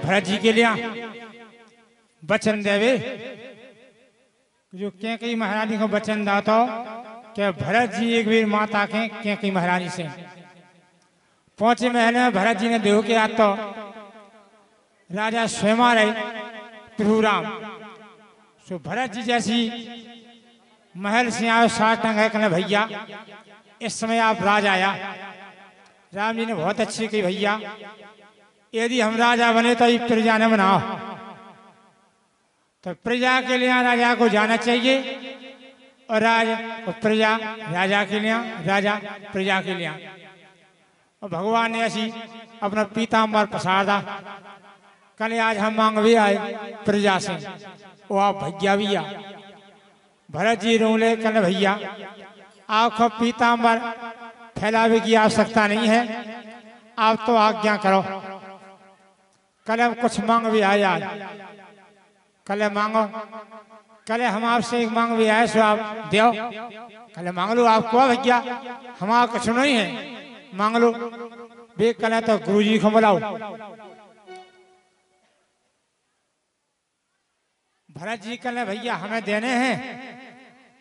भरत जी के लिए वचन देवे जो कैकई महारानी को वचन दाता कि भरत जी एक बार माता के कैकई महारानी से 5 महीने में भरत जी ने देव के आता राजा स्वयं रहे प्रभुराम सो भरत जी जैसी महल से आयो 60 टंग है कहने भैया इस समय आप राज आया। राम जी ने बहुत अच्छी कही भैया यदि हम राजा बने तो प्रजा ने बनाओ तो प्रजा के लिए राजा को जाना चाहिए और प्रजा राजा के लिए राजा प्रजा के लिए। और भगवान ने ऐसी अपना पीताम्बर पसारा कल आज हम मांग भी आए प्रजा से वो आप भैया भैया भरत जी रोले कल भैया आपको पीताम्बर फैलावे की आवश्यकता नहीं है आप तो आज्ञा करो। कल हम कुछ मांग भी आए आज कल मांगो कल हम आपसे एक मांग भी आए सो आप दो कल मांग लो आपको भैया हमारा कुछ नहीं है मांग लो बे कल तो गुरु जी को बुलाओ। भरत जी कल भैया हमें देने हैं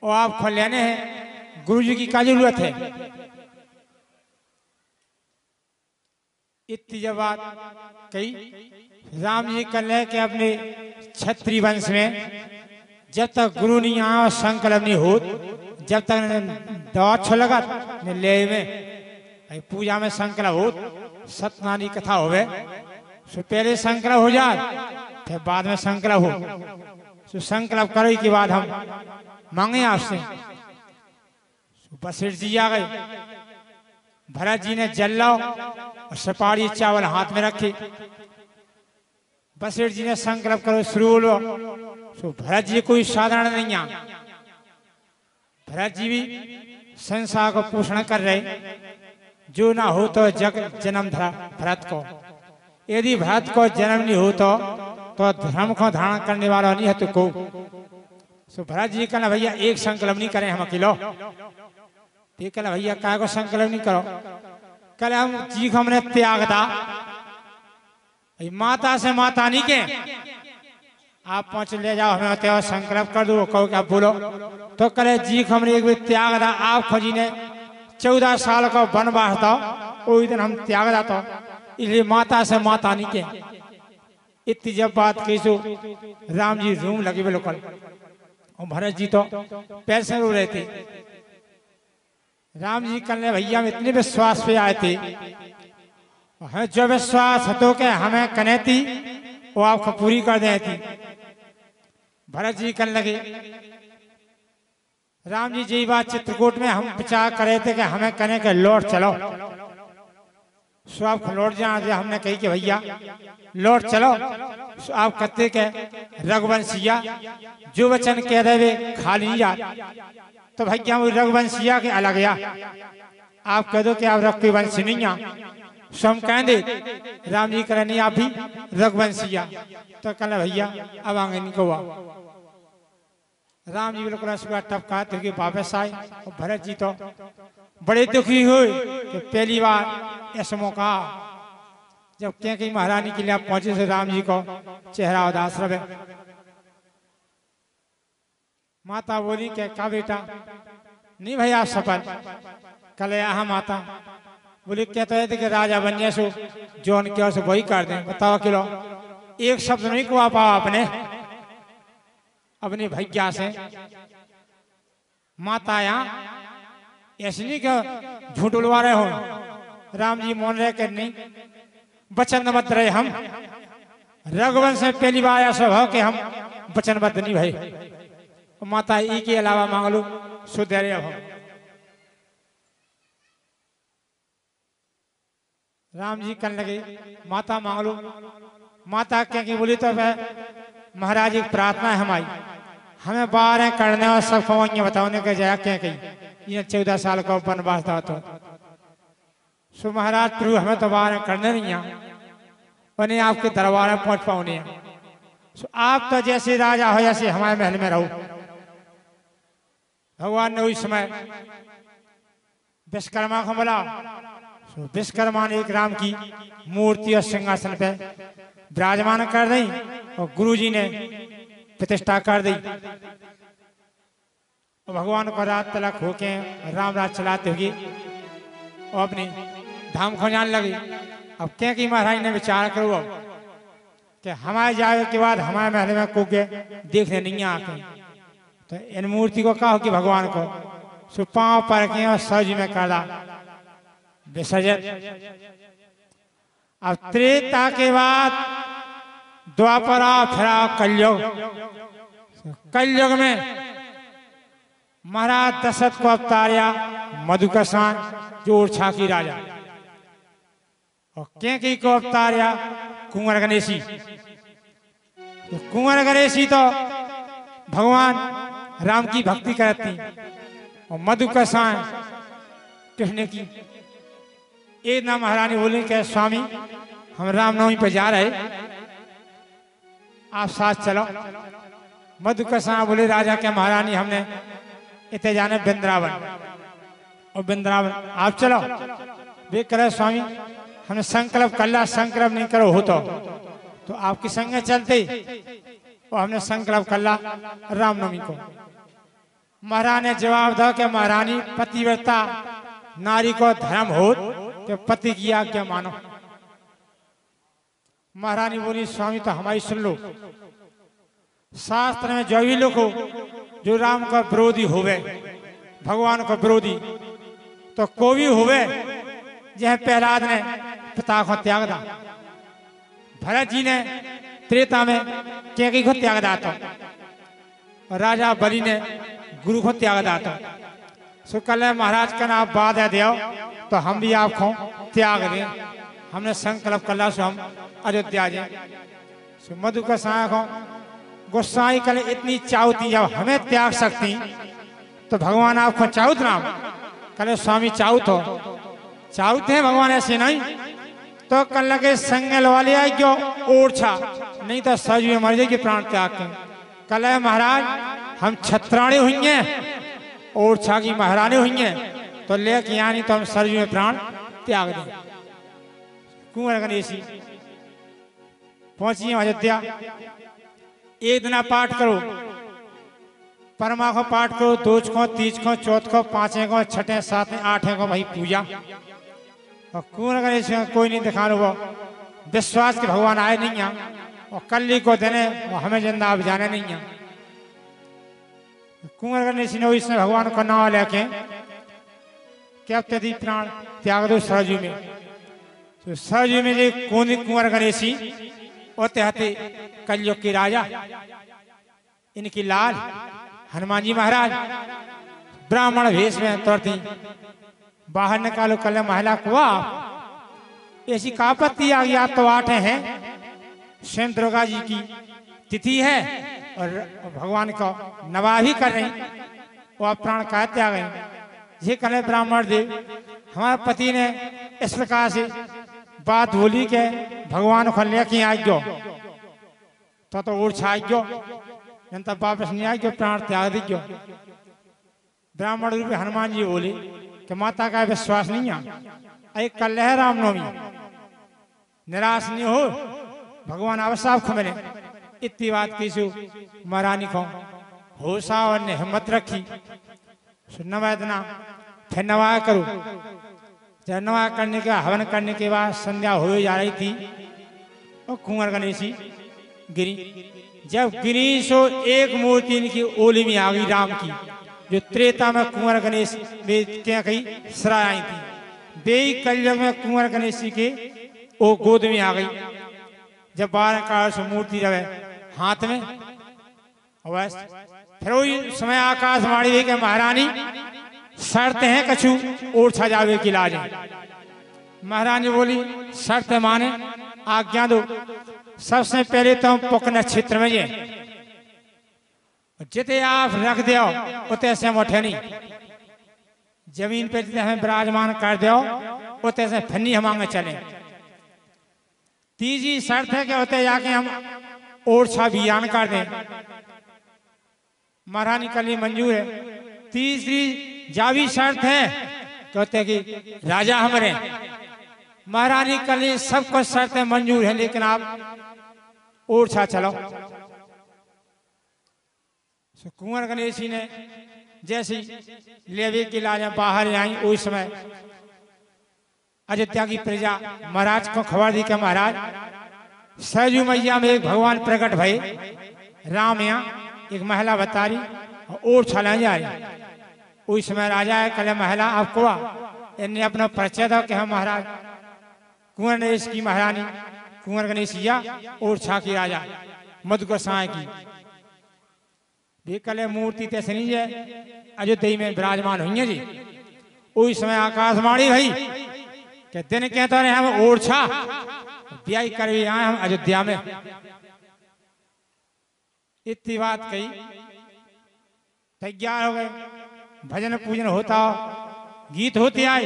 और आपको लेने हैं गुरु जी की क्या जरूरत है। इतनी जब बात कही राम जी कल के अपने क्षत्रिय वंश में जब तक गुरु नहीं आया संकल्प नहीं हो जब तक दवा लगा ले में पूजा में संकल्प हो सत्यनारायण की कथा होवे सो पहले संकल्प हो जाए फिर बाद में संकल्प हो सो संकल्प करे के बाद हम मांगे आपसे। वशिष्ठ जी आ गए भरत जी ने जल लाओ और सुपारी चावल हाथ में रखे वशिष्ठ जी ने संकल्प करो शुरू लो तो भरत जी कोई साधारण नहीं है। भरत जी भी संसार को पोषण कर रहे जो ना हो तो जग जन्म धरा भरत को यदि भरत को जन्म नहीं हो तो धर्म को धारण करने वाला नहीं है तो को सो भरत जी कहना भैया एक संकल्प नहीं करें हम अकेलो कहना भैया काय को संकल्प नहीं करो कल हम जी को हमने त्याग था माता से माता नहीं के आप पहुंच ले जाओ हमें त्याग संकल्प कर दो कहो क्या बोलो तो कल जी को हमने एक बार त्याग था आप खोजी ने 14 साल का वनवास था वही दिन हम त्याग था इसलिए माता से माता नहीं के। इतनी जब बात कही सो राम जी रूम लगे बिल्कुल और भरत जी तो पैसे रो रहे थे। राम जी कल भैया हम इतने विश्वास पे आए थे हमें जो विश्वास हतो के हमें कने थी वो आपको पूरी कर दे थी। भरत जी कल लगे राम जी जी बात चित्रकूट में हम विचार कर रहे थे कि हमें कने के लौट चलो सो आप लौट जाना हमने कही कि भैया लौट चलो सो आप कहते के रघुवंशिया जो वचन कह रहे खाली नहीं जा तो भैया वो रघुवंशिया के अलग या आप कह दो कि आप रघुवंशी नहीं आ सो हम कह दे राम जी कह नहीं आप भी रघुवंशिया तो कल भैया अब आगे नहीं को राम जी बिल्कुल टपका तो वापस आए और भरत जी तो बड़े दुखी हुए कि पहली बार ऐसा मौका जब कहीं महारानी के लिए आप पहुंचे से राम जी को चेहरा उदास रहे। माता बोली क्या बेटा नहीं भैया आप सफल कल यहाँ माता बोली कहते हैं कि राजा बन जाए सो जो उनके और से वही कर दें बताओ किलो एक शब्द नहीं को आप अपने अपनी भैया से माता यहाँ ऐसे नहीं क्या झूठ उलवा रहे हो राम जी मान रहे कि नहीं वचनबद्ध रहे हम रघुवंश में पहली बार ऐसा हो कि हम वचनबद्ध नहीं भाई माता ई के अलावा मांग लो सुधरे अब हम राम जी कहने लगे माता मांग लो माता क्या बोली तो महाराज एक प्रार्थना है हमारी हमें बाहर करने और सबको बताने के जाया क्या कही ये 14 साल का वनवास था तो सो महाराज प्रभु हमें तो बाहर करने नहीं उन्हें आपके दरबार में पहुंच पाऊने सो आप तो जैसे राजा हो जैसे हमारे महल में रहो। भगवान ने उस समय विश्वकर्मा को बोला विश्वकर्मा ने एक राम की मूर्ति और सिंहासन पे विराजमान कर दी और गुरुजी ने प्रतिष्ठा कर दी। और भगवान को रात तलक होके राम राज चलाते हुए और अपनी धाम खो जाने लगी। अब क्या कि महाराज ने विचार करो कि हमारे जाने के बाद हमारे महल में को देखने नहीं आते, तो इन मूर्ति को कहो कि भगवान को सो पांव पर के और सज में कर दा विसर्जन। अब त्रेता के बाद द्वापरा फिरा कलयुग। कलयुग में महाराज दशरथ को अवतारिया मधुकसान जो ओरछा की राजा, और कैकेयी को अवतारिया कुंवर गणेशी। तो कुंवर गणेशी तो भगवान राम की भक्ति करती और मधुकसान कृष्ण की। एक ना महारानी बोले कि स्वामी हम रामनवमी पर जा रहे, आप साथ चलो। मधुकसान बोले राजा के महारानी हमने इतने जाने वृंदावन, और वृंदावन आप चलो। वे करे स्वामी हमने संकल्प कर ला, संकल्प नहीं करो हो तो आपकी संग चलते, और हमने संकल्प कर ला रामनवमी को। महाराज ने जवाब दिया कि महारानी पतिव्रता नारी को धर्म हो कि पति की आज्ञा मानो। महारानी बोली स्वामी तो हमारी सुन लो, शास्त्र में जो भी लोग हो जो राम का विरोधी होवे, भगवान का विरोधी, तो को भी होवे जह प्रहलाद ने पिता को त्याग दा, भरत जी ने त्रेता में कैकेयी को त्याग दा, तो राजा बलि ने गुरु को त्याग दा। तो सो कल महाराज का नाम बाद है देव, तो हम भी आपको त्याग दें। हमने संकल्प कर ला सो हम अयोध्या जाए। सो मधु का साया को गोसाई कल इतनी चाहती, जब हमें त्याग सकती तो भगवान आपको चाहत राम कल स्वामी चाहत हो, चाहत है भगवान ऐसे नहीं। तो कल लगे संगल वाले आई क्यों ओरछा, नहीं तो सज में मर जाएगी प्राण त्याग के। कल महाराज हम छत्राणी हुई हैं, ओरछा की महारानी हुई हैं, तो लेके यानी तो हम सरजू में प्राण त्याग दें। कुंवर गणेशी पहुंची अयोध्या। एक दिन पाठ करो, परमा को पाठ करो, दोज को, तीज को, चौथ को, पांचवें को, छठे, सातवें, आठवें को भाई पूजा। और कुंवर गणेश कोई नहीं दिखा लो, विश्वास के भगवान आए नहीं यहाँ, और कल को देने हमें जिंदा आप जाने नहीं है। कुंवर गणेश ने इसने भगवान का नाम लेके क्या यदि प्राण त्याग दो सरजू में, तो सरजू में जो कौन कुंवर गणेशी होते हते कलयुग के राजा, इनकी लाल हनुमान जी महाराज ब्राह्मण वेश में तुरती बाहर निकालो कल महिला को। ऐसी कापत्ती आ गई, आप तो 8 हैं, स्वयं दुर्गा जी की तिथि है और भगवान को नवा भी कर रही, वो आप प्राण का त्याग गए। ये कल ब्राह्मण देव हमारे पति ने इस प्रकार से बात बोली के भगवान को लेके आ गयो, तो ओरछा आ गयो, जनता वापस नहीं आ गयो, प्राण त्याग दी गयो। ब्राह्मण रूपी हनुमान जी बोले कि माता का विश्वास नहीं है, कल है रामनवमी, निराश नहीं हो, भगवान अवश्य आपको मिले। इतनी बात की सु महारानी को होशा और ने हिम्मत रखी, नवा देना फिर नवा करो। जब नवा करने का हवन करने के बाद संध्या हो जा रही थी और कुंवर गणेशी गिरी। जब गिरी सो एक मूर्ति इनकी ओली में आ गई राम की, जो त्रेता में कुंवर गणेश क्या कही सराय आई थी, बेई कलयुग में कुंवर गणेशी के वो गोद में आ गई। जब 12 काल से मूर्ति जब हाथ में, फिर वही समय आकाशवाणी हुई कि महारानी शर्त है कछु ओरछा जावे की लाज। महारानी बोली शर्त माने आज्ञा दो। सबसे पहले तो हम पुक नक्षत्र में ये जिते आप रख दो उते से हम उठे नहीं, जमीन पे जिते हमें विराजमान कर दो उते से फन्नी हम आगे चले। तीसरी शर्त है कि उते जाके हम ओरछा अभियान कर दें। महारानी कली मंजूर है। तीसरी जावी शर्त है कहते कि राजा हमारे महारानी कली सब कुछ शर्तें मंजूर हैं, लेकिन आप ओरछा चलो। कुंवर गणेश जी ने जैसी लेवे की लाजा बाहर आई, उस समय अयोध्या की प्रजा महाराज को खबर दी कि महाराज सरजू मैया में एक भगवान प्रकट भये, राम यहाँ एक महिला बता रही और छला जा रही। उस समय राजा है कल महिला आपको इनने अपना परिचय दो कि हम महाराज कुंवर गणेश की महारानी कुंवर गणेश या और छा की राजा मधु गोसाई की भी कल मूर्ति तैसे नहीं है अयोध्या में विराजमान हुई है जी। उस समय आकाशवाणी भई कि दिन कहते रहे हम ओरछा ब्याह कर आए हम अयोध्या में। इतनी बात कही, तैयार हो गए, भजन पूजन होता, गीत होते आए।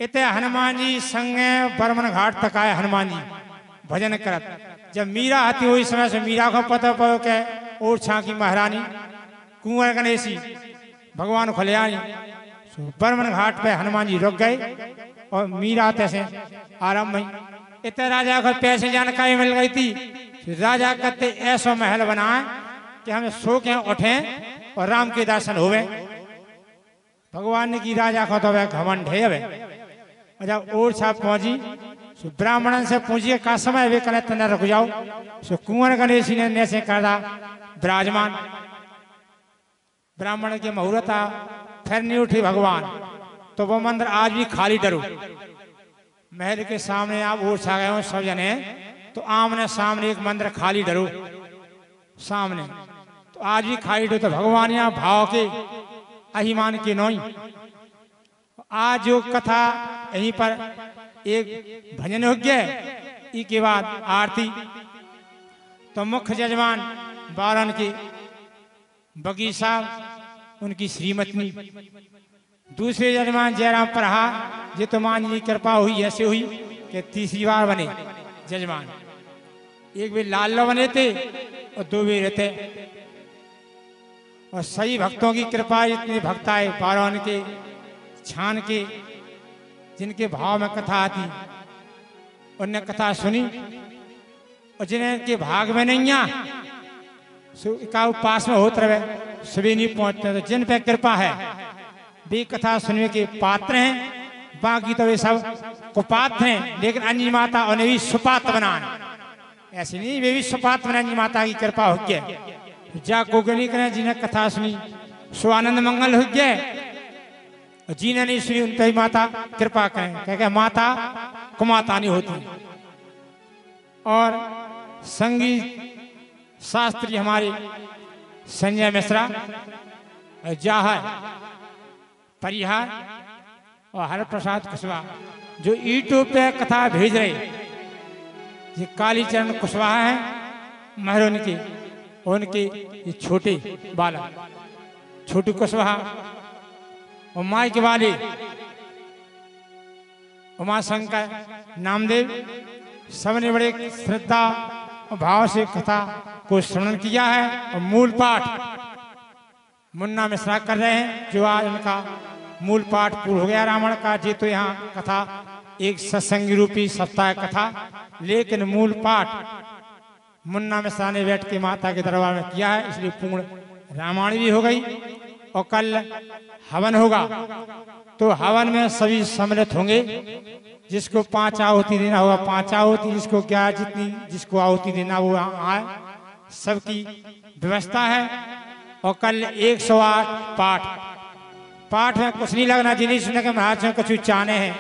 इतने हनुमान जी संगे बर्मन घाट तक आए, हनुमान जी भजन करत। जब मीरा आती हुई समय से मीरा को पता पड़ो के ओरछा की महारानी कुंवर गणेशी भगवान खलियानी बर्मन घाट पे हनुमान जी रुक गए और मीरा तैसे आराम हुई। इतने राजा को पैसे जानकारी मिल गई थी, राजा कहते ऐसा महल बनाए कि हमें सो के उठे और राम के दर्शन होवे। भगवान ने की राजा को तो वह घमंड है। जब ओरछा पहुंची ब्राह्मण से पूछिए का समय वे कल तना रुक जाओ। सो कुंवर गणेश ने नैसे करा विराजमान, ब्राह्मण के मुहूर्त आ, फिर नहीं उठी भगवान। तो वो मंदिर आज भी खाली डरो। महल के सामने आप ओरछा गए हो सब जने, तो आमने सामने एक मंदिर खाली डरो सामने, तो आज भी खाली डरो। तो भगवान यहाँ भाव के अहिमान के नोई। आज जो कथा यहीं पर एक भजन हो गया, इसके बाद आरती। तो मुख्य जजमान बारन के बगी साहब उनकी श्रीमती, दूसरे जजमान जयराम प्रहा ये तो मान जी कृपा हुई ऐसे हुई कि तीसरी बार बने जजमान। एक वे लाल बने थे और दो वे रहते। और सही भक्तों की कृपा, इतने भक्त आए बारन के छान के जिनके भाव में कथा आती, उनने कथा सुनी। और जिन्हें के भाग में नहीं आ का पास में होते रहे सभी नहीं पहुंचते, तो जिन पे कृपा है वे कथा सुनने के पात्र हैं। बाकी तो वे सब कुपात्र हैं, लेकिन अन्य माता उन्हें भी सुपात्र बनाए। ऐसे नहीं, वे भी सुपात्र बना, अन्य माता की कृपा हो गया। जा कोगनी करें जिन्हें कथा सुनी सो आनंद मंगल हो गया। जिन्हें नहीं सुनी उन पर माता कृपा करें, क्या माता कुमाता नहीं होती। और संगीत शास्त्री हमारे संजय मिश्रा, जाहर परिहार और हर प्रसाद कुशवाहा जो यूट्यूब पे कथा भेज रहे, ये कालीचरण कुशवाहा है महरोन के, उनके ये छोटे बालक छोटू कुशवाहा और माई के वाले उमाशंकर नामदेव, सबने बड़े श्रद्धा और भाव से कथा को श्रवण किया है। और मूल पाठ मुन्ना मिश्रा कर रहे हैं, जो आज उनका मूल पाठ पूर्ण हो गया रावण का। जी तो यहाँ कथा एक सत्संगी रूपी सप्ताह कथा, लेकिन मूल पाठ मुन्ना मिश्रा ने बैठ के माता के दरबार में किया है, इसलिए पूर्ण रामायण भी हो गई। और कल हवन होगा, तो हवन में सभी सम्मिलित होंगे। जिसको 5 आहुति देना होगा 5 आहुति, जिसको क्या जितनी जिसको आहुति देना वो आए, सबकी व्यवस्था है। और कल 108 पाठ में कुछ नहीं लगना, जिन्हें सुनने के महाराज में कुछ चाहने हैं,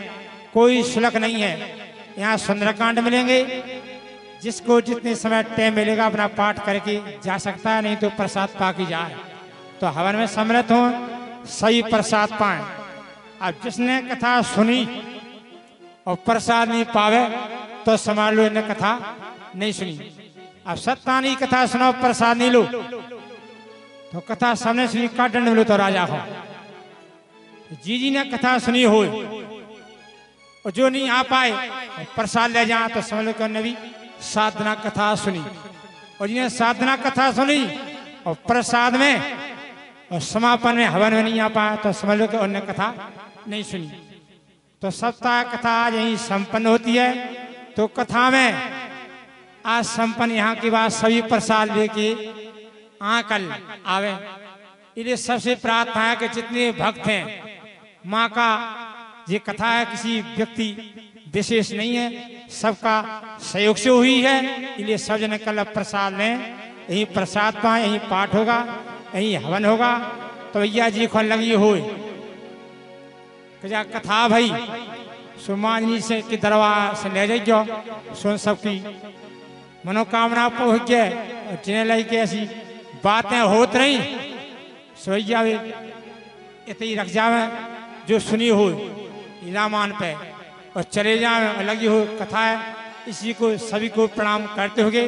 कोई शुल्क नहीं है। यहाँ सुंदरकांड मिलेंगे, जिसको जितने समय टाइम मिलेगा अपना पाठ करके जा सकता है, नहीं तो प्रसाद पा के जाए। तो हवन में सम्मिलित हो, सही प्रसाद पाए। अब जिसने कथा सुनी और प्रसाद नहीं पावे तो समझ लो इन्हें कथा नहीं सुनी। अब सत्तानी कथा सुनो प्रसाद नहीं लो, तो कथा सबने सुनी का दंड मिलो तो राजा हो। जी ने कथा सुनी हो और जो नहीं आ पाए प्रसाद ले जाए, तो समझ लो कि उन्होंने भी साधना कथा सुनी। और जिन्हें साधना कथा सुनी और प्रसाद में और समापन में हवन में नहीं आ पाया, तो समझ लो कि उन्होंने कथा नहीं सुनी। तो सप्ताह कथा आज यहीं संपन्न होती है। तो कथा में आज संपन्न यहाँ की बात सभी प्रसाद लेके कल आवे। इसलिए सबसे प्रार्थना है कि जितने भक्त हैं, माँ का ये कथा है, किसी व्यक्ति विशेष नहीं है, सबका सहयोग से हुई है। इसलिए सब जन कल प्रसाद लें, यही प्रसाद पाए, यही पाठ होगा, यही हवन होगा। तो भैया जी को लगी हुई कथा भाई सुमानी से कि दरबार से ले जाइयो, सुन सबकी मनोकामना पहुँच गए। और जिन्हें लगी के ऐसी बातें होत रही सो जावे, इतनी ही रख जावे जो सुनी हो इलामान पे और चले जाए। लगी हुई कथा है, इसी को सभी को प्रणाम करते हुए